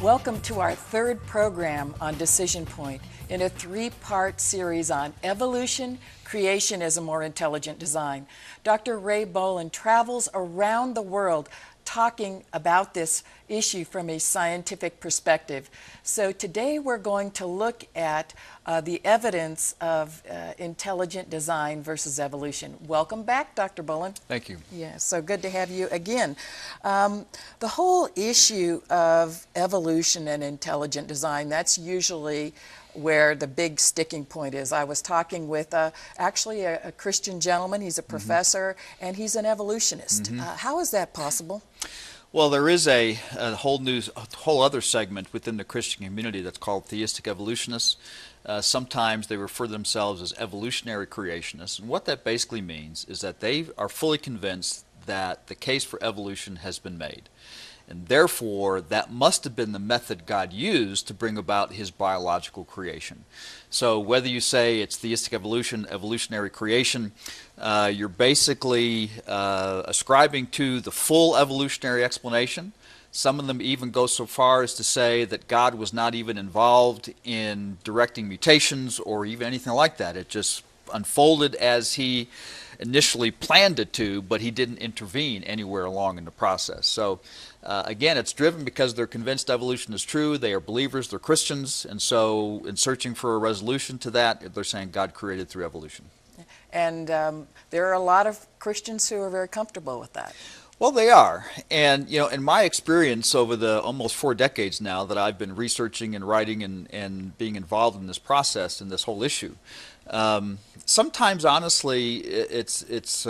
Welcome to our third program on Decision Point in a three-part series on evolution, creationism, or intelligent design. Dr. Ray Boland travels around the world talking about this issue from a scientific perspective. So today we're going to look at the evidence of intelligent design versus evolution. Welcome back, Dr. Boland. Thank you. Yeah, so good to have you again. The whole issue of evolution and intelligent design, that's usually where the big sticking point is. I was talking with actually a Christian gentleman. He's a professor, and he's an evolutionist. How is that possible? Well, there is a whole other segment within the Christian community that's called theistic evolutionists. Sometimes they refer to themselves as evolutionary creationists. And what that basically means is that they are fully convinced that the case for evolution has been made. And therefore, that must have been the method God used to bring about his biological creation. So whether you say it's theistic evolution, evolutionary creation, you're basically ascribing to the full evolutionary explanation. Some of them even go so far as to say that God was not even involved in directing mutations or even anything like that. It just unfolded as he initially planned it to, but he didn't intervene anywhere along in the process. So again, it's driven because they're convinced evolution is true. They are believers, they're Christians, and so in searching for a resolution to that, they're saying God created through evolution. And there are a lot of Christians who are very comfortable with that. Well, they are. And, you know, in my experience over the almost 4 decades now that I've been researching and writing and being involved in this process and this whole issue, sometimes, honestly, it's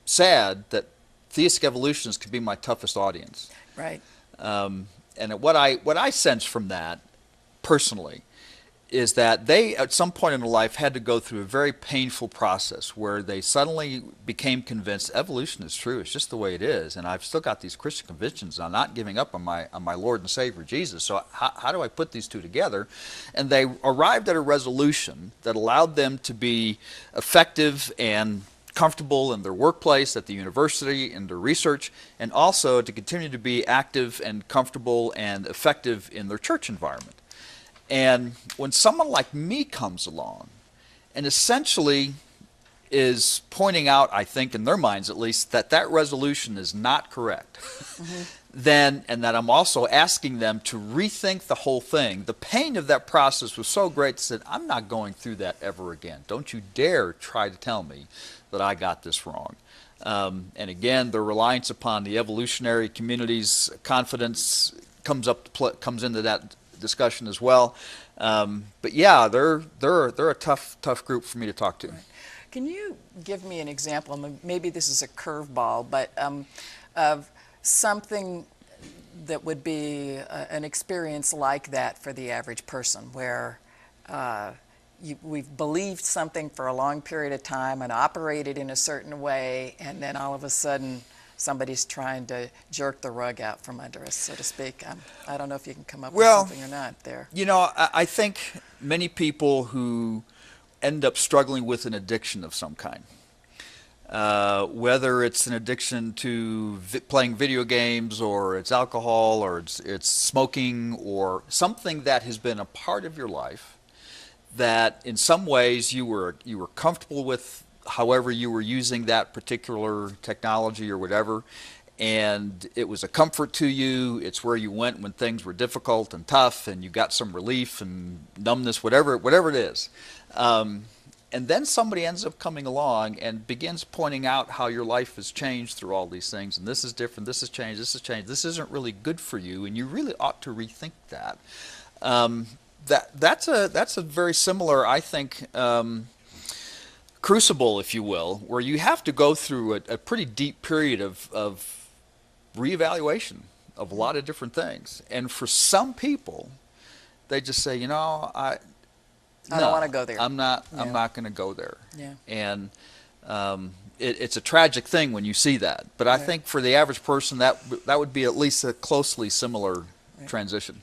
sad that theistic evolutionists can be my toughest audience. Right. And what I sense from that, personally, is that they, at some point in their life, had to go through a very painful process where they suddenly became convinced evolution is true. It's just the way it is, and I've still got these Christian convictions. I'm not giving up on my Lord and Savior Jesus. So how do I put these two together? And they arrived at a resolution that allowed them to be effective and comfortable in their workplace, at the university, in their research, and also to continue to be active and comfortable and effective in their church environment. And when someone like me comes along and essentially is pointing out, I think in their minds at least, that that resolution is not correct, then, and that I'm also asking them to rethink the whole thing, the pain of that process was so great, I said, I'm not going through that ever again. Don't you dare try to tell me that I got this wrong. And again, their reliance upon the evolutionary community's confidence comes into that discussion as well. But yeah, they're a tough group for me to talk to. Right. Can you give me an example? Maybe this is a curveball, but of something that would be an experience like that for the average person, where we've believed something for a long period of time and operated in a certain way, and then all of a sudden somebody's trying to jerk the rug out from under us, so to speak. I don't know if you can come up with something or not there. You know, I think many people who end up struggling with an addiction of some kind, whether it's an addiction to playing video games, or it's alcohol, or it's smoking, or something that has been a part of your life that in some ways you were comfortable with, however you were using that particular technology or whatever, and it was a comfort to you. It's where you went when things were difficult and tough, and you got some relief and numbness, whatever it is. And then somebody ends up coming along and begins pointing out how your life has changed through all these things, and this is different, this has changed, this isn't really good for you, and you really ought to rethink that. That's a very similar, I think, crucible, if you will, where you have to go through a pretty deep period of reevaluation of a lot of different things. And for some people, they just say, you know, I don't want to go there. I'm not going to go there. Yeah. And it's a tragic thing when you see that. But I think for the average person, that would be at least a closely similar transition.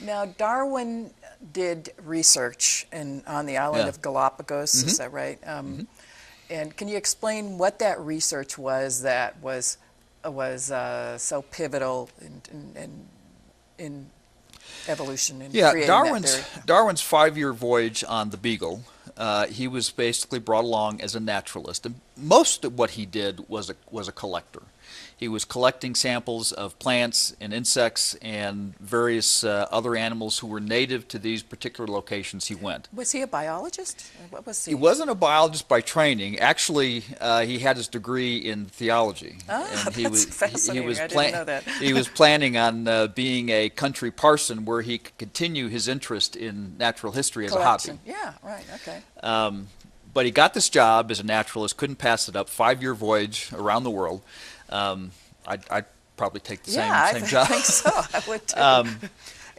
Now, Darwin did research on the island of Galapagos, is that right? And can you explain what that research was that was so pivotal in evolution in Yeah, creating that theory. Darwin's 5-year voyage on the Beagle, he was basically brought along as a naturalist, and most of what he did was a collector. He was collecting samples of plants and insects and various other animals who were native to these particular locations he went. Was he a biologist? What was he? He wasn't a biologist by training. Actually, he had his degree in theology. Ah, He that's fascinating. I didn't know that. he was planning on being a country parson where he could continue his interest in natural history as a hobby. Collection. Yeah, right, okay. But he got this job as a naturalist, couldn't pass it up, 5-year voyage around the world. I'd probably take the same job. I think so. I would too.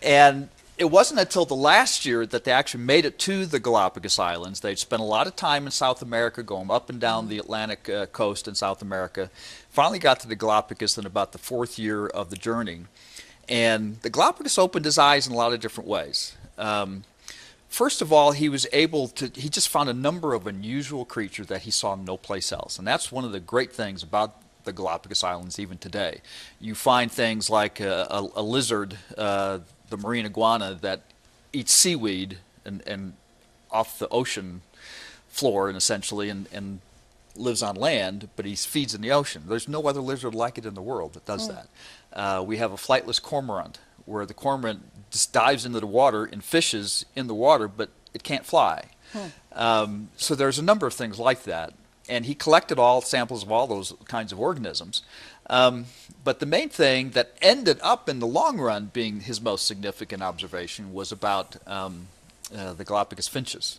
And it wasn't until the last year that they actually made it to the Galapagos Islands. They'd spent a lot of time in South America, going up and down the Atlantic coast in South America. Finally got to the Galapagos in about the 4th year of the journey. And the Galapagos opened his eyes in a lot of different ways. First of all, he just found a number of unusual creatures that he saw no place else. And that's one of the great things about the Galapagos Islands even today. You find things like a lizard, the marine iguana, that eats seaweed and off the ocean floor and essentially and lives on land, but he feeds in the ocean. There's no other lizard like it in the world that does that. We have a flightless cormorant, where the cormorant just dives into the water and fishes in the water, but it can't fly. So there's a number of things like that. And he collected all samples of all those kinds of organisms. But the main thing that ended up in the long run being his most significant observation was about the Galapagos finches.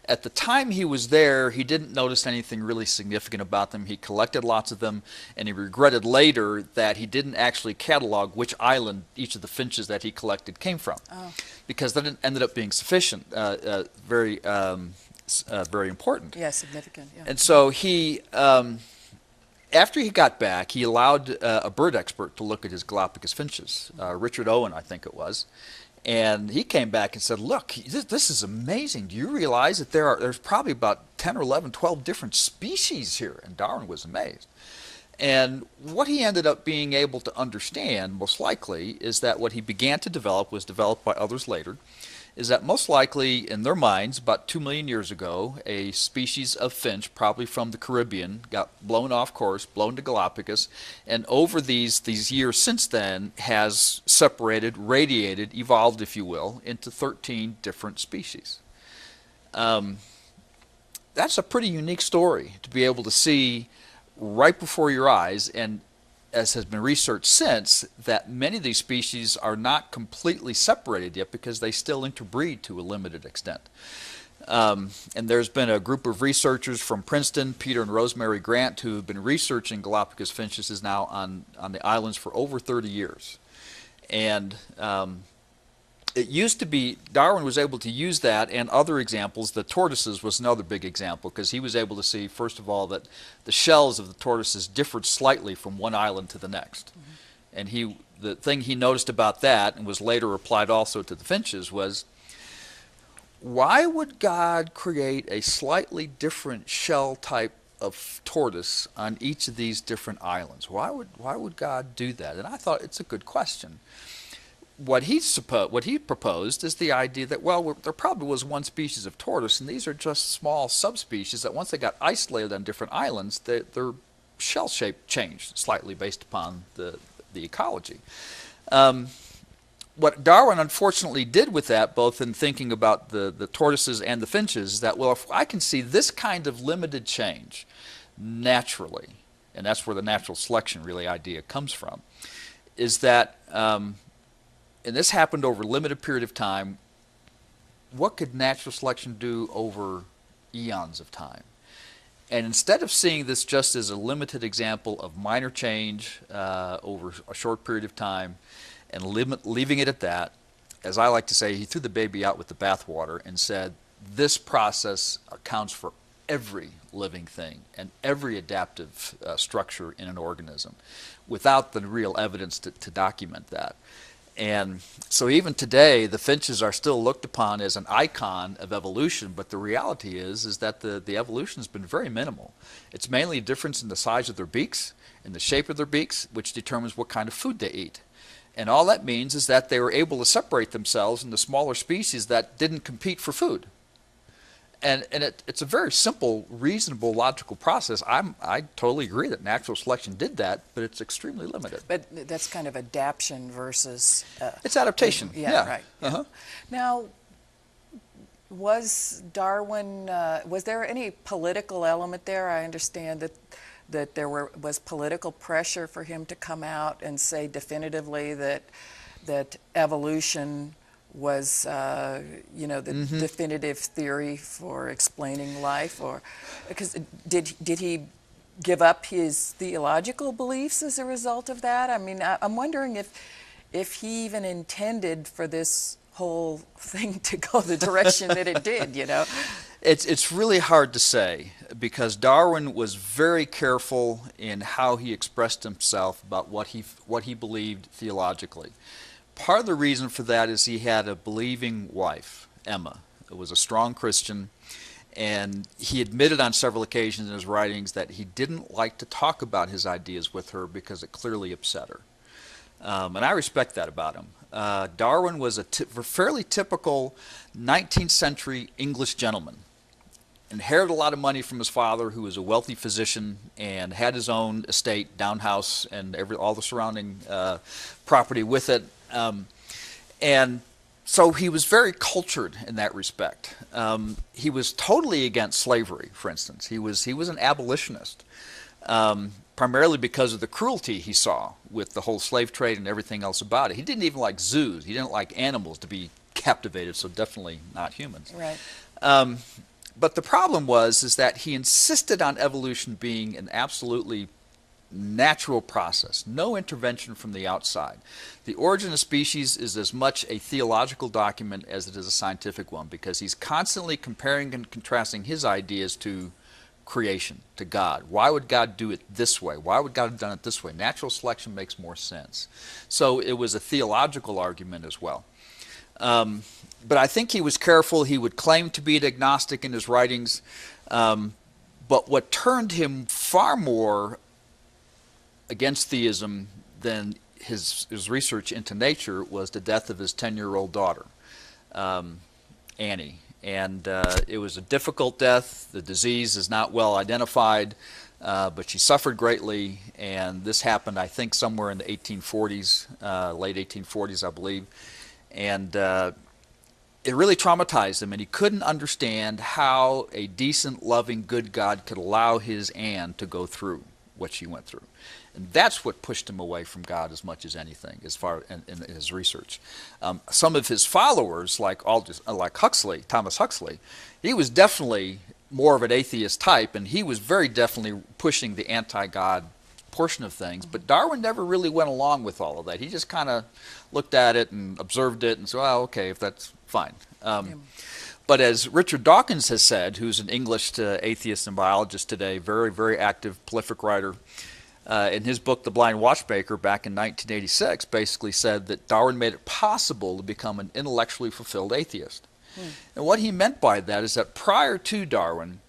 At the time he was there, he didn't notice anything really significant about them. He collected lots of them, and he regretted later that he didn't actually catalog which island each of the finches that he collected came from, because that ended up being sufficient, very important. Yeah, significant. Yeah. And so he, after he got back, he allowed a bird expert to look at his Galapagos finches, Richard Owen, I think it was. And he came back and said, look, this is amazing. Do you realize that there's probably about 10 or 11, 12 different species here? And Darwin was amazed. And what he ended up being able to understand, most likely, is that what he began to develop was developed by others later, is that most likely, in their minds, about 2 million years ago, a species of finch, probably from the Caribbean, got blown off course, blown to Galapagos, and over these years since then has separated, radiated, evolved, if you will, into 13 different species. That's a pretty unique story to be able to see right before your eyes, and as has been researched since, that many of these species are not completely separated yet because they still interbreed to a limited extent. And there's been a group of researchers from Princeton, Peter and Rosemary Grant, who have been researching Galapagos finches now on the islands for over 30 years. And it used to be, Darwin was able to use that and other examples. The tortoises was another big example, because he was able to see, first of all, that the shells of the tortoises differed slightly from one island to the next. And the thing he noticed about that, and was later applied also to the finches, was why would God create a slightly different shell type of tortoise on each of these different islands? Why would God do that? And I thought, it's a good question. What he proposed is the idea that, well, there probably was one species of tortoise, and these are just small subspecies that once they got isolated on different islands, their shell shape changed slightly based upon the ecology. What Darwin unfortunately did with that, both in thinking about the tortoises and the finches, is that, well, if I can see this kind of limited change naturally, and that's where the natural selection really idea comes from, is that and this happened over a limited period of time, what could natural selection do over eons of time? And instead of seeing this just as a limited example of minor change over a short period of time and leaving it at that, as I like to say, he threw the baby out with the bathwater and said, this process accounts for every living thing and every adaptive structure in an organism, without the real evidence to document that. And so even today, the finches are still looked upon as an icon of evolution, but the reality is that the evolution has been very minimal. It's mainly a difference in the size of their beaks and the shape of their beaks, which determines what kind of food they eat. And all that means is that they were able to separate themselves into smaller species that didn't compete for food. And it's a very simple, reasonable, logical process. I totally agree that natural selection did that, but it's extremely limited. But that's kind of adaptation versus... It's adaptation. Yeah, right. Yeah. Uh-huh. Now, was Darwin, was there any political element there? I understand that there was political pressure for him to come out and say definitively that evolution was, the definitive theory for explaining life, or because did he give up his theological beliefs as a result of that? I mean, I'm wondering if he even intended for this whole thing to go the direction that it did, It's really hard to say, because Darwin was very careful in how he expressed himself about what he believed theologically. Part of the reason for that is he had a believing wife, Emma, who was a strong Christian, and he admitted on several occasions in his writings that he didn't like to talk about his ideas with her because it clearly upset her. And I respect that about him. Darwin was a fairly typical 19th century English gentleman. Inherited a lot of money from his father, who was a wealthy physician, and had his own estate, downhouse, and all the surrounding property with it. And so he was very cultured in that respect. He was totally against slavery, for instance. He was an abolitionist, primarily because of the cruelty he saw with the whole slave trade and everything else about it. He didn't even like zoos. He didn't like animals to be captivated, so definitely not humans. Right. But the problem is that he insisted on evolution being an absolutely natural process, no intervention from the outside. The Origin of Species is as much a theological document as it is a scientific one, because he's constantly comparing and contrasting his ideas to creation, to God. Why would God do it this way? Why would God have done it this way? Natural selection makes more sense. So it was a theological argument as well. But I think he was careful. He would claim to be an agnostic in his writings. But what turned him far more against theism than his research into nature was the death of his 10-year-old daughter, Annie. And it was a difficult death. The disease is not well identified, but she suffered greatly. And this happened, I think, somewhere in the 1840s, late 1840s, I believe. And it really traumatized him, and he couldn't understand how a decent, loving, good God could allow his Anne to go through what she went through. And that's what pushed him away from God as much as anything, as far in his research. Some of his followers, like Huxley, Thomas Huxley, he was definitely more of an atheist type, and he was very definitely pushing the anti-God portion of things. But Darwin never really went along with all of that. He just kind of looked at it and observed it and said, well, okay, if that's fine. But as Richard Dawkins has said, who's an English atheist and biologist today, very, very active, prolific writer, in his book, The Blind Watchmaker, back in 1986, basically said that Darwin made it possible to become an intellectually fulfilled atheist. And what he meant by that is that prior to Darwin,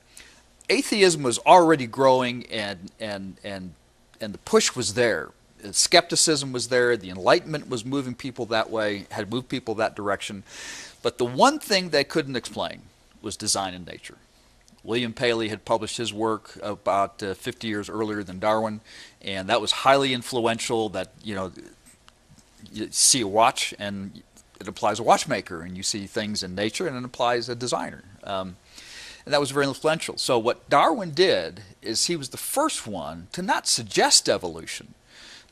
atheism was already growing, and the push was there. Skepticism was there. The Enlightenment was moving people that way, had moved people that direction. But the one thing they couldn't explain was design in nature. William Paley had published his work about 50 years earlier than Darwin, and that was highly influential. That, you see a watch and it implies a watchmaker, and you see things in nature and it implies a designer. And that was very influential. So what Darwin did is he was the first one to not suggest evolution,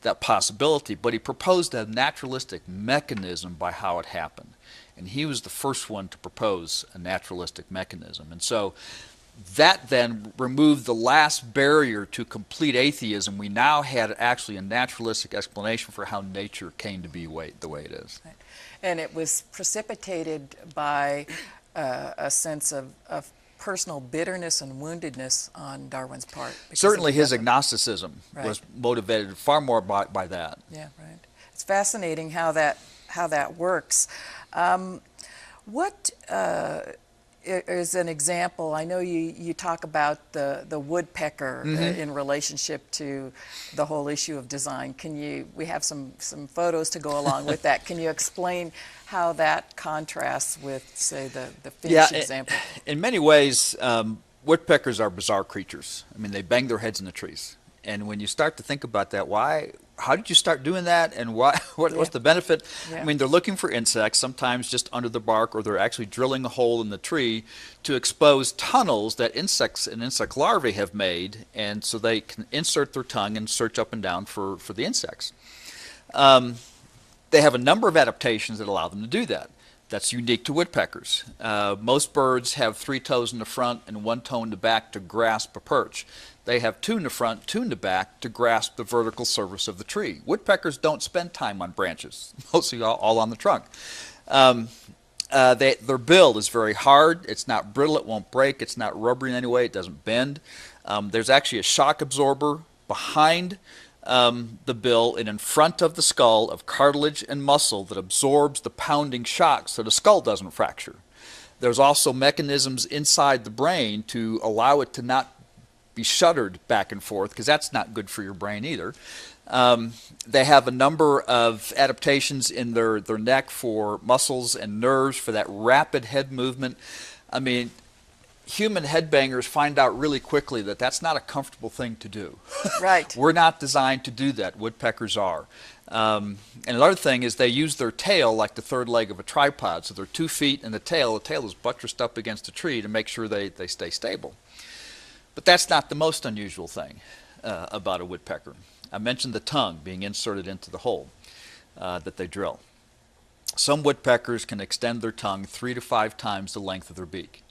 that possibility, but he proposed a naturalistic mechanism by how it happened. And he was the first one to propose a naturalistic mechanism. And so that then removed the last barrier to complete atheism. We now had actually a naturalistic explanation for how nature came to be the way it is. Right. And it was precipitated by a sense of personal bitterness and woundedness on Darwin's part. Certainly his agnosticism was motivated far more by that. Yeah, right. It's fascinating how that works. What as an example, I know you talk about the woodpecker in relationship to the whole issue of design. We have some photos to go along with that. Can you explain how that contrasts with, say, the Finnish example? In many ways, woodpeckers are bizarre creatures. I mean, they bang their heads in the trees. And when you start to think about that, how did you start doing that, and what's the benefit? Yeah. I mean, they're looking for insects, sometimes just under the bark, or they're actually drilling a hole in the tree to expose tunnels that insects and insect larvae have made, and so they can insert their tongue and search up and down for the insects. They have a number of adaptations that allow them to do that. That's unique to woodpeckers. Most birds have 3 toes in the front and 1 toe in the back to grasp a perch. They have 2 in the front, 2 in the back to grasp the vertical surface of the tree. Woodpeckers don't spend time on branches, mostly all on the trunk. Their bill is very hard. It's not brittle, it won't break, it's not rubbery in any way, it doesn't bend. There's actually a shock absorber behind the bill and in front of the skull of cartilage and muscle that absorbs the pounding shock so the skull doesn't fracture. There's also mechanisms inside the brain to allow it to not be shuddered back and forth, because that's not good for your brain either. They have a number of adaptations in their neck for muscles and nerves for that rapid head movement. I mean, human headbangers find out really quickly that that's not a comfortable thing to do. Right. We're not designed to do that. Woodpeckers are. And another thing is they use their tail like the third leg of a tripod. So they're 2 feet, and the tail is buttressed up against a tree to make sure they stay stable. But that's not the most unusual thing about a woodpecker. I mentioned the tongue being inserted into the hole that they drill. Some woodpeckers can extend their tongue 3 to 5 times the length of their beak.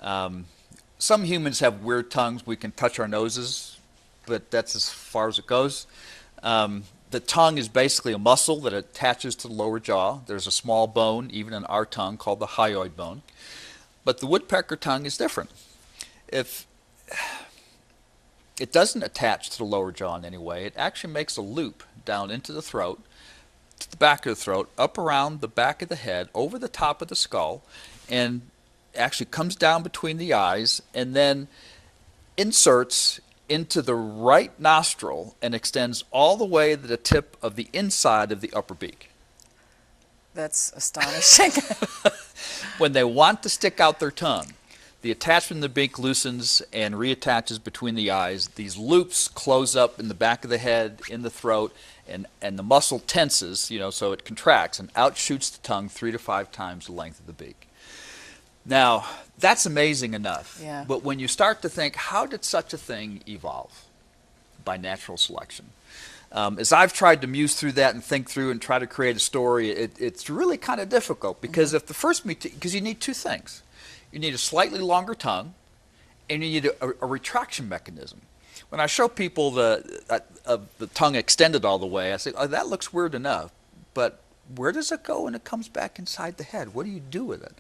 Some humans have weird tongues. We can touch our noses, but that's as far as it goes. The tongue is basically a muscle that attaches to the lower jaw. There's a small bone, even in our tongue, called the hyoid bone. But the woodpecker tongue is different. If it doesn't attach to the lower jaw in any way, it actually makes a loop down into the throat, to the back of the throat, up around the back of the head, over the top of the skull, and actually comes down between the eyes, and then inserts into the right nostril and extends all the way to the tip of the inside of the upper beak. That's astonishing. When they want to stick out their tongue, the attachment of the beak loosens and reattaches between the eyes. These loops close up in the back of the head, in the throat, and the muscle tenses, so it contracts and out shoots the tongue 3 to 5 times the length of the beak. Now, that's amazing enough. Yeah. But when you start to think, how did such a thing evolve? By natural selection. As I've tried to muse through that and think through and try to create a story, it's really kind of difficult, because if the first because you need 2 things. You need a slightly longer tongue, and you need a retraction mechanism. When I show people the tongue extended all the way, I say, oh, that looks weird enough, but where does it go when it comes back inside the head? What do you do with it?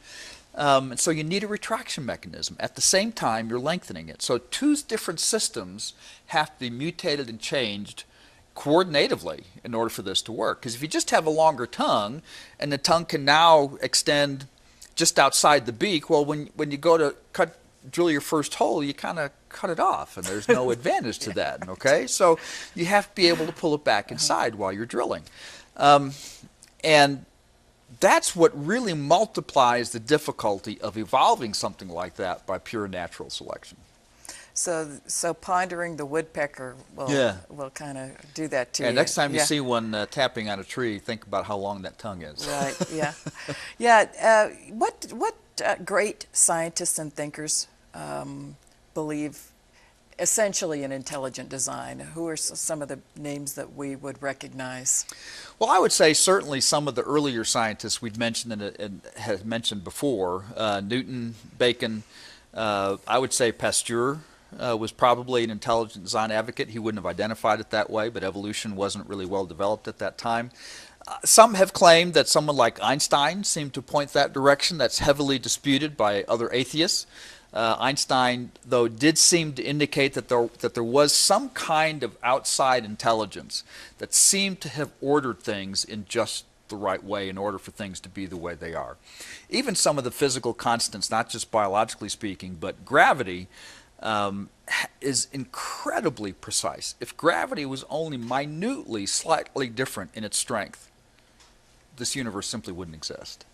And so you need a retraction mechanism. At the same time, you're lengthening it. So 2 different systems have to be mutated and changed coordinatively in order for this to work. Because if you just have a longer tongue, and the tongue can now extend just outside the beak, well, when you go to drill your first hole, you kind of cut it off, and there's no advantage to that, okay? So you have to be able to pull it back inside while you're drilling. And that's what really multiplies the difficulty of evolving something like that by pure natural selection. So pondering the woodpecker will kind of do that to you. And next time you see one tapping on a tree, think about how long that tongue is. Right, yeah. Yeah, what great scientists and thinkers believe essentially in intelligent design? Who are some of the names that we would recognize? Well, I would say certainly some of the earlier scientists we'd mentioned and had mentioned before, Newton, Bacon, I would say Pasteur was probably an intelligent design advocate. He wouldn't have identified it that way, but evolution wasn't really well developed at that time. Some have claimed that someone like Einstein seemed to point that direction. That's heavily disputed by other atheists. Einstein, though, did seem to indicate that there was some kind of outside intelligence that seemed to have ordered things in just the right way in order for things to be the way they are. Even some of the physical constants, not just biologically speaking, but gravity is incredibly precise. If gravity was only minutely, slightly different in its strength, this universe simply wouldn't exist.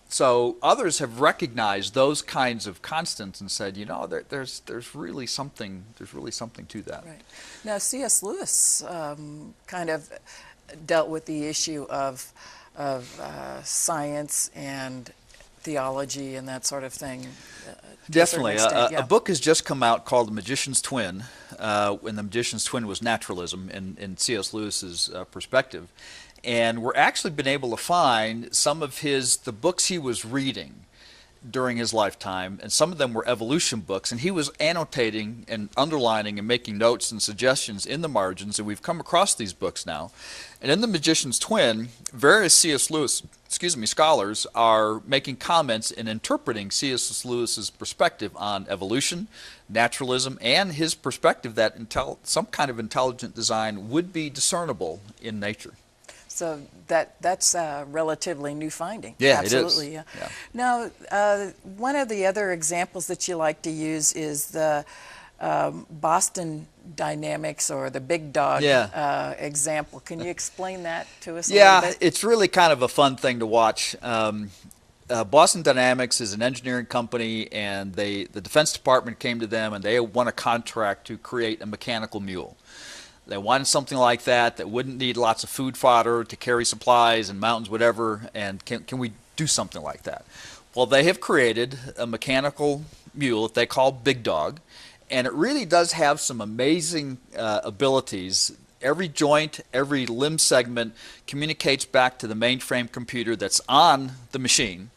So others have recognized those kinds of constants and said, you know, there's really something to that. Right. Now, C.S. Lewis kind of dealt with the issue of science and theology and that sort of thing. Definitely. Extent, yeah. A book has just come out called The Magician's Twin, and The Magician's Twin was naturalism in C.S. Lewis's perspective. And we're actually been able to find some of the books he was reading during his lifetime, and some of them were evolution books, and he was annotating and underlining and making notes and suggestions in the margins, and we've come across these books now. And in The Magician's Twin, various C.S. Lewis, scholars are making comments and interpreting C.S. Lewis's perspective on evolution, naturalism, and his perspective that some kind of intelligent design would be discernible in nature. So that's a relatively new finding. Yeah, absolutely, it is. Yeah. Now, one of the other examples that you like to use is the Boston Dynamics or the Big Dog example. Can you explain that to us a little bit? It's really kind of a fun thing to watch. Boston Dynamics is an engineering company, and the Defense Department came to them and they won a contract to create a mechanical mule. They wanted something like that wouldn't need lots of food fodder to carry supplies and mountains, whatever, and can we do something like that? Well, they have created a mechanical mule that they call Big Dog, and it really does have some amazing abilities. Every joint, every limb segment communicates back to the mainframe computer that's on the machine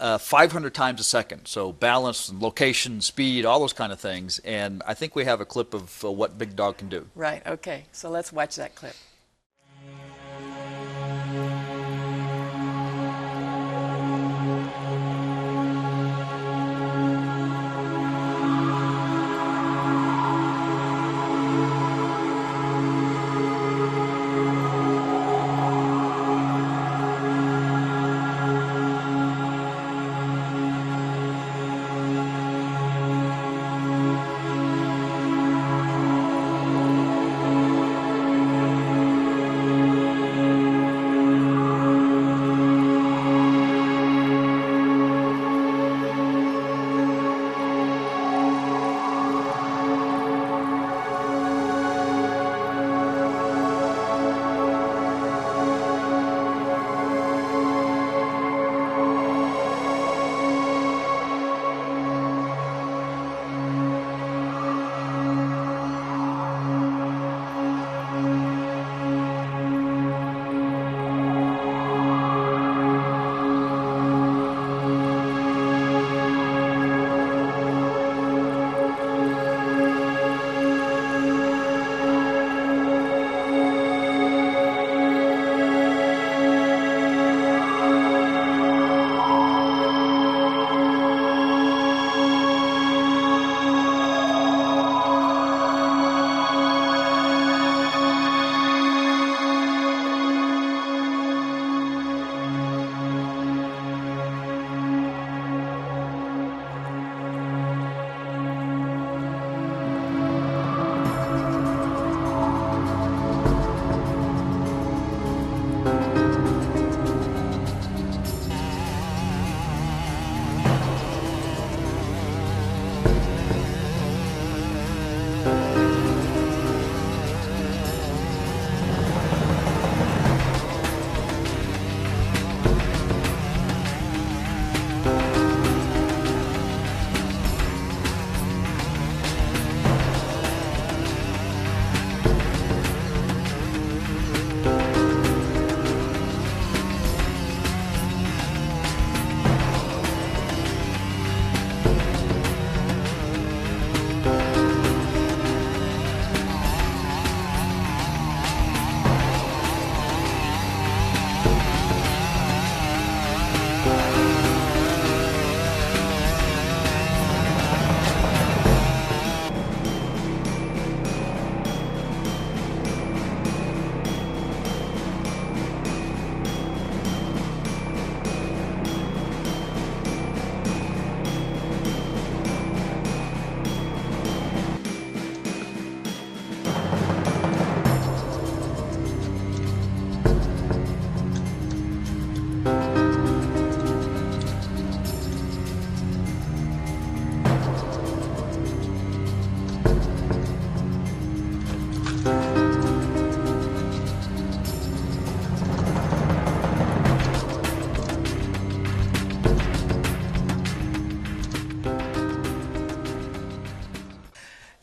500 times a second. So balance and location, speed, all those kind of things. And I think we have a clip of what Big Dog can do. Right, okay. So let's watch that clip.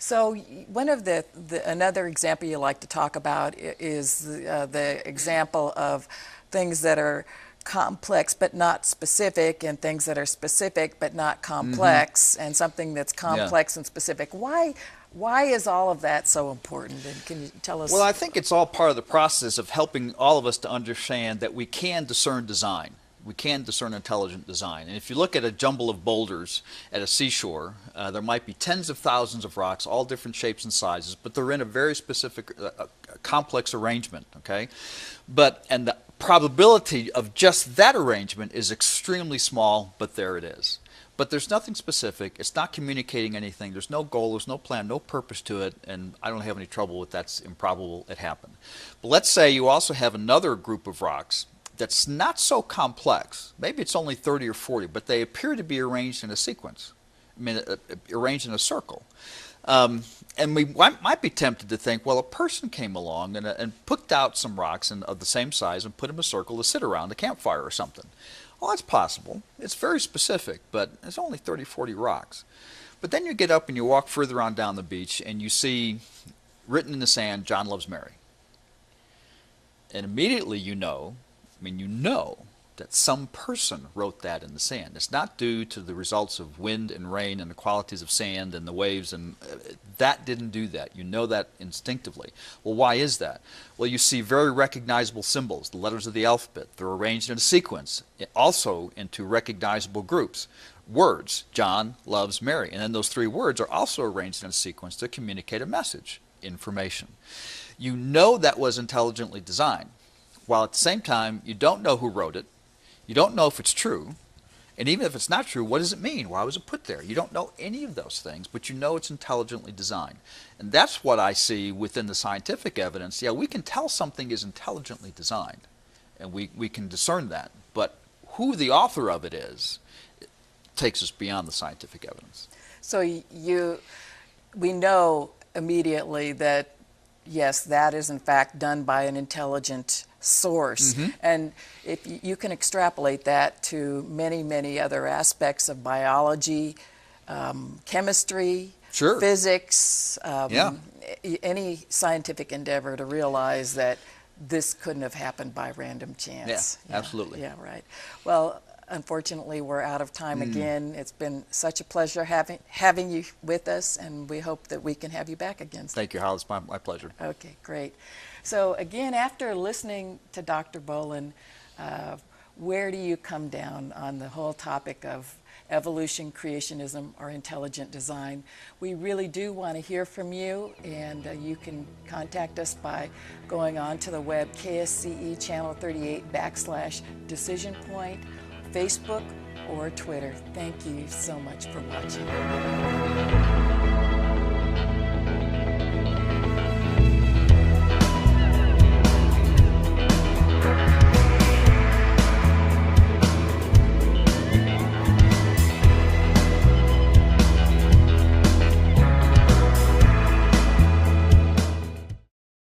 So one of another example you like to talk about is the example of things that are complex but not specific, and things that are specific but not complex, and something that's complex and specific. Why is all of that so important? And can you tell us? Well, I think it's all part of the process of helping all of us to understand that we can discern design. We can discern intelligent design. And if you look at a jumble of boulders at a seashore, there might be tens of thousands of rocks, all different shapes and sizes, but they're in a very specific, complex arrangement, okay? And the probability of just that arrangement is extremely small, but there it is. But there's nothing specific. It's not communicating anything. There's no goal, there's no plan, no purpose to it, and I don't have any trouble with that's improbable it happened. But let's say you also have another group of rocks that's not so complex. Maybe it's only 30 or 40, but they appear to be arranged in a sequence. I mean, arranged in a circle. And we might be tempted to think, well, a person came along and picked out some rocks of the same size and put them in a circle to sit around a campfire or something. Well, that's possible. It's very specific, but it's only 30, 40 rocks. But then you get up and you walk further on down the beach and you see written in the sand, John loves Mary. And immediately you know that some person wrote that in the sand. It's not due to the results of wind and rain and the qualities of sand and the waves, and that didn't do that. You know that instinctively. Well, why is that? Well, you see very recognizable symbols, the letters of the alphabet. They're arranged in a sequence, also into recognizable groups. Words, John loves Mary. And then those three words are also arranged in a sequence to communicate a message, information. You know that was intelligently designed, while at the same time you don't know who wrote it. You don't know if it's true, and even if it's not true, what does it mean? Why was it put there? You don't know any of those things, but you know it's intelligently designed. And that's what I see within the scientific evidence. Yeah, we can tell something is intelligently designed, and we can discern that, but who the author of it is, it takes us beyond the scientific evidence. So we know immediately that, yes, that is in fact done by an intelligent source. And if you can extrapolate that to many, many other aspects of biology, chemistry, physics, any scientific endeavor, to realize that this couldn't have happened by random chance. Yeah, absolutely. Yeah, right. Well, unfortunately, we're out of time again. It's been such a pleasure having you with us, and we hope that we can have you back again. Thank you, Hal. It's my pleasure. Okay, great. So again, after listening to Dr. Boland, where do you come down on the whole topic of evolution, creationism, or intelligent design? We really do want to hear from you, and you can contact us by going on to the web, KSCE Channel 38/Decision Point, Facebook, or Twitter. Thank you so much for watching.